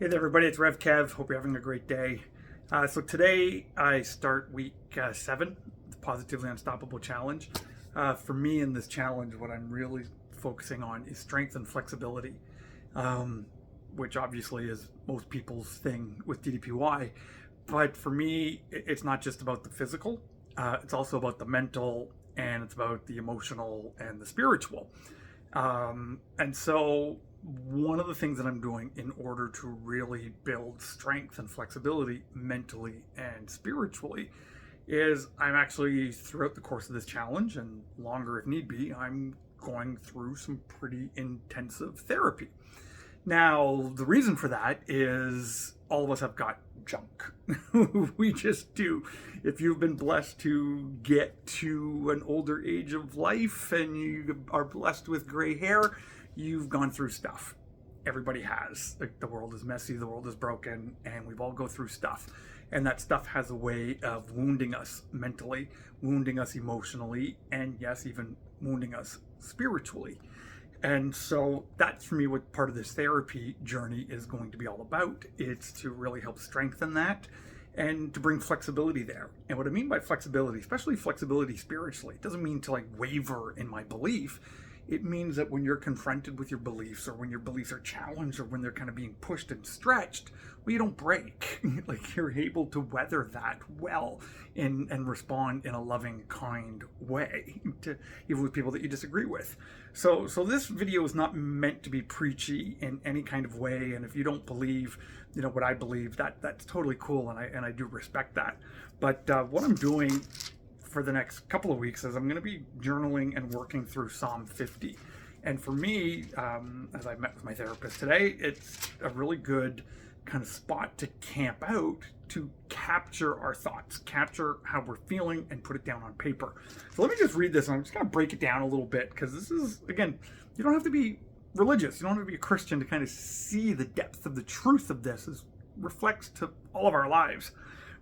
Hey there, everybody. It's Rev Kev. Hope you're having a great day. So today I start week 7, the Positively Unstoppable Challenge. For me in this challenge, what I'm really focusing on is strength and flexibility, which obviously is most people's thing with DDPY. But for me, it's not just about the physical. It's also about the mental, and it's about the emotional and the spiritual. And so, one of the things that I'm doing in order to really build strength and flexibility mentally and spiritually is I'm actually, throughout the course of this challenge and longer if need be, I'm going through some pretty intensive therapy. Now, the reason for that is all of us have got junk. We just do. If you've been blessed to get to an older age of life and you are blessed with gray hair, you've gone through stuff. Everybody has. Like, the world is messy, the world is broken, and we've all go through stuff. And that stuff has a way of wounding us mentally, wounding us emotionally, and yes, even wounding us spiritually. And so that's for me what part of this therapy journey is going to be all about. It's to really help strengthen that and to bring flexibility there. And what I mean by flexibility, especially flexibility spiritually, it doesn't mean to like waver in my belief. It means that when you're confronted with your beliefs, or when your beliefs are challenged, or when they're kind of being pushed and stretched, well, you don't break. Like, you're able to weather that well and respond in a loving, kind way to even with people that you disagree with. So this video is not meant to be preachy in any kind of way. And if you don't believe, what I believe, that's totally cool, and I do respect that. But what I'm doing for the next couple of weeks is I'm going to be journaling and working through Psalm 50. And for me, as I met with my therapist today, it's a really good kind of spot to camp out, to capture our thoughts, capture how we're feeling, and put it down on paper. So let me just read this, and I'm just going to break it down a little bit, because this is, again, you don't have to be religious, you don't have to be a Christian to kind of see the depth of the truth of this. It reflects to all of our lives.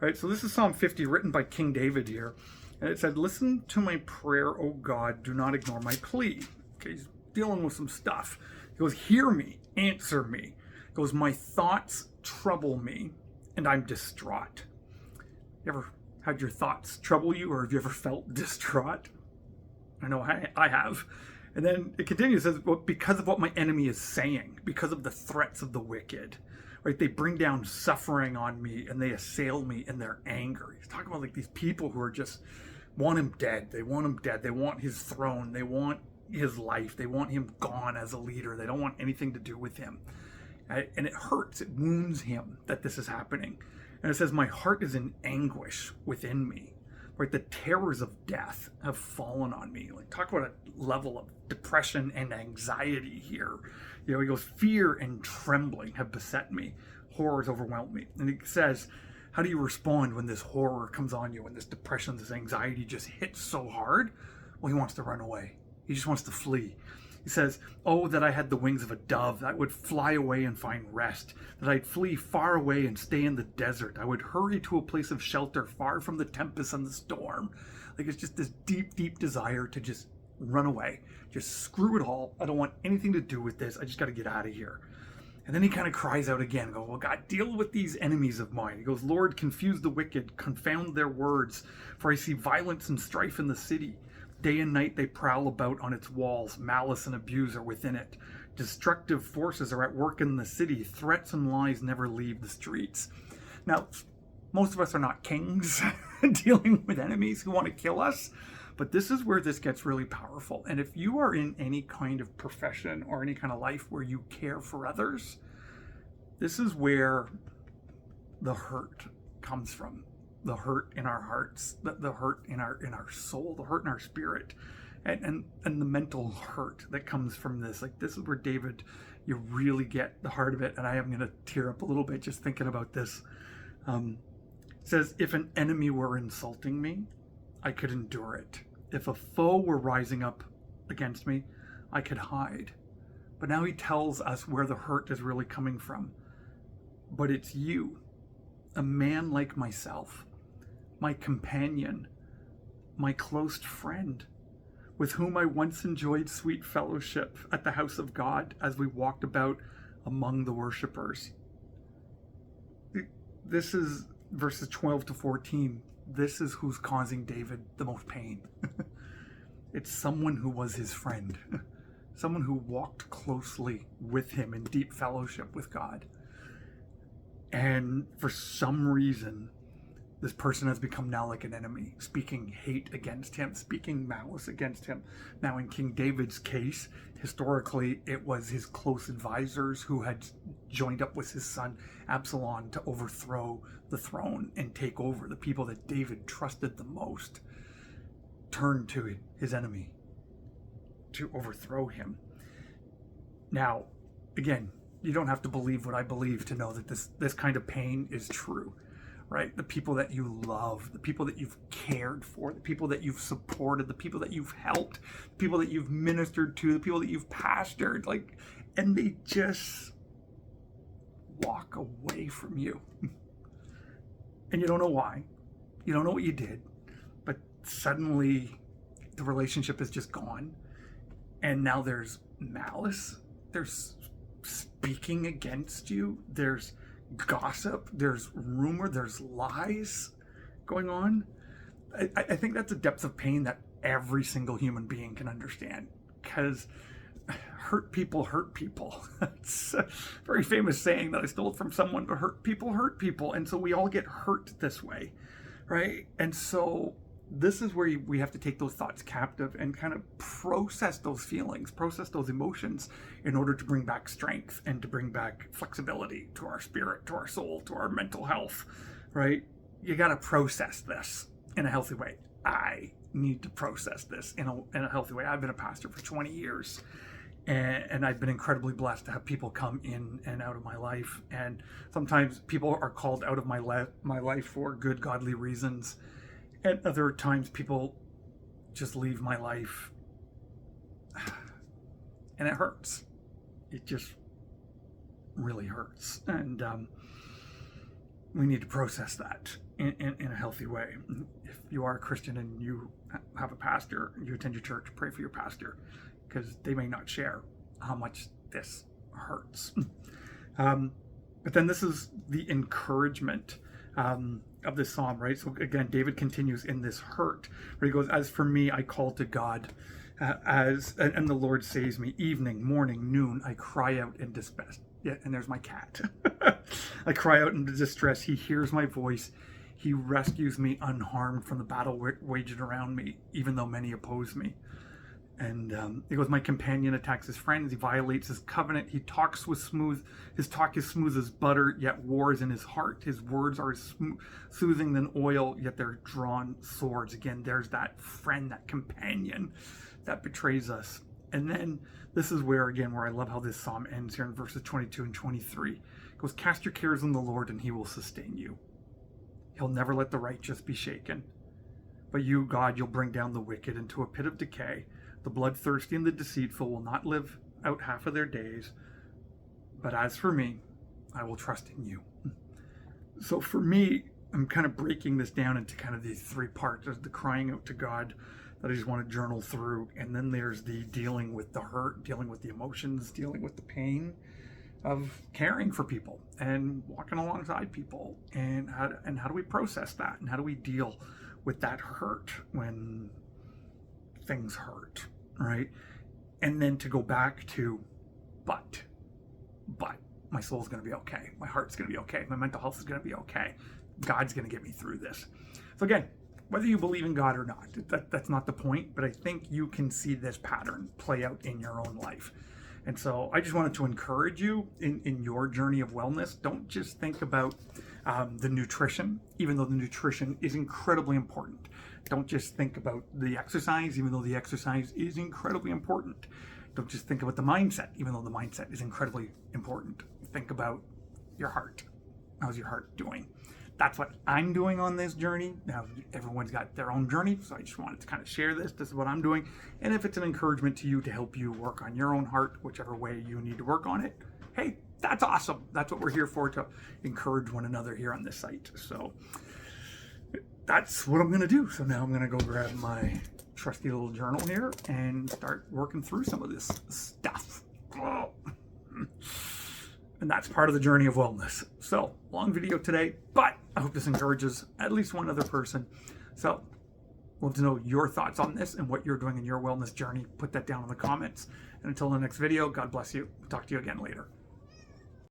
Right? So this is Psalm 50, written by King David here. And it said, "Listen to my prayer, O God, do not ignore my plea." Okay, he's dealing with some stuff. He goes, "Hear me, answer me." He goes, "My thoughts trouble me, and I'm distraught." You ever had your thoughts trouble you, or have you ever felt distraught? I know I have. And then it continues, it says, "Well, because of what my enemy is saying, because of the threats of the wicked." Right? They bring down suffering on me, and they assail me in their anger. He's talking about like these people who are just want him dead. They want him dead. They want his throne. They want his life. They want him gone as a leader. They don't want anything to do with him. And it hurts. It wounds him that this is happening. And it says, "My heart is in anguish within me." Right? The terrors of death have fallen on me. Like, talk about a level of depression and anxiety here. He goes, "Fear and trembling have beset me. Horrors overwhelm me." And he says, how do you respond when this horror comes on you, when this depression, this anxiety just hits so hard? Well, he wants to run away. He just wants to flee. He says, "Oh, that I had the wings of a dove, that I would fly away and find rest, that I'd flee far away and stay in the desert. I would hurry to a place of shelter, far from the tempest and the storm." Like, it's just this deep, deep desire to just run away. Just screw it all. I don't want anything to do with this. I just got to get out of here. And then he kind of cries out again, go, "Well, God, deal with these enemies of mine." He goes, "Lord, confuse the wicked, confound their words, for I see violence and strife in the city. Day and night they prowl about on its walls. Malice and abuse are within it. Destructive forces are at work in the city. Threats and lies never leave the streets." Now, most of us are not kings dealing with enemies who want to kill us, but this is where this gets really powerful. And if you are in any kind of profession or any kind of life where you care for others, this is where the hurt comes from. The hurt in our hearts, the hurt in our soul, the hurt in our spirit, and the mental hurt that comes from this. Like, this is where David, you really get the heart of it. And I am going to tear up a little bit just thinking about this. It says, "If an enemy were insulting me, I could endure it. If a foe were rising up against me, I could hide." But now he tells us where the hurt is really coming from. "But it's you, a man like myself, my companion, my close friend, with whom I once enjoyed sweet fellowship at the house of God as we walked about among the worshippers. this is verses 12 to 14. This is who's causing David the most pain. It's someone who was his friend, someone who walked closely with him in deep fellowship with God. And for some reason, this person has become now like an enemy, speaking hate against him, speaking malice against him. Now, in King David's case, historically, it was his close advisors who had joined up with his son Absalom to overthrow the throne and take over. The people that David trusted the most turned to his enemy to overthrow him. Now, again, you don't have to believe what I believe to know that this kind of pain is true. Right? The people that you love, the people that you've cared for, the people that you've supported, the people that you've helped, the people that you've ministered to, the people that you've pastored, and they just walk away from you. And you don't know why. You don't know what you did. But suddenly the relationship is just gone. And now there's malice. There's speaking against you. There's gossip, there's rumor, there's lies going on. I think that's a depth of pain that every single human being can understand, because hurt people hurt people. It's a very famous saying that I stole from someone, but hurt people, and so we all get hurt this way, right? And so this is where we have to take those thoughts captive and kind of process those feelings, process those emotions in order to bring back strength and to bring back flexibility to our spirit, to our soul, to our mental health, right? You got to process this in a healthy way. I need to process this in a healthy way. I've been a pastor for 20 years and I've been incredibly blessed to have people come in and out of my life. And sometimes people are called out of my life for good, godly reasons. And other times people just leave my life and it hurts. It just really hurts. And we need to process that in a healthy way. If you are a Christian and you have a pastor, you attend your church, pray for your pastor, because they may not share how much this hurts. But then this is the encouragement of this psalm, right? So again, David continues in this hurt, where he goes, "As for me, I call to God, and the Lord saves me. Evening, morning, noon, I cry out in distress." Yeah, and there's my cat. I cry out in distress. He hears my voice. He rescues me unharmed from the battle waged around me, even though many oppose me. And he goes, "My companion attacks his friends. He violates his covenant. His talk is smooth as butter, yet war is in his heart. His words are as soothing than oil, yet they're drawn swords." Again, there's that friend, that companion that betrays us. And then this is where I love how this psalm ends here in verses 22 and 23. It goes, "Cast your cares on the Lord, and he will sustain you. He'll never let the righteous be shaken. But you, God, you'll bring down the wicked into a pit of decay. The bloodthirsty and the deceitful will not live out half of their days. But as for me, I will trust in you." So for me, I'm kind of breaking this down into kind of these three parts. There's the crying out to God that I just want to journal through. And then there's the dealing with the hurt, dealing with the emotions, dealing with the pain of caring for people and walking alongside people. And how do we process that? And how do we deal with that hurt when things hurt, right? And then to go back to, but my soul's going to be okay. My heart's going to be okay. My mental health is going to be okay. God's going to get me through this. So again, whether you believe in God or not, that's not the point, but I think you can see this pattern play out in your own life. And so I just wanted to encourage you in your journey of wellness. Don't just think about the nutrition, even though the nutrition is incredibly important. Don't just think about the exercise, even though the exercise is incredibly important. Don't just think about the mindset, even though the mindset is incredibly important. Think about your heart. How's your heart doing? That's what I'm doing on this journey. Now, everyone's got their own journey, so I just wanted to kind of share this. This is what I'm doing. And if it's an encouragement to you to help you work on your own heart, whichever way you need to work on it, hey, that's awesome. That's what we're here for, to encourage one another here on this site. So that's what I'm going to do. So now I'm going to go grab my trusty little journal here and start working through some of this stuff. And And that's part of the journey of wellness. So, long video today, but I hope this encourages at least one other person. So, love to know your thoughts on this and what you're doing in your wellness journey. Put that down in the comments. And until the next video, God bless you. Talk to you again later.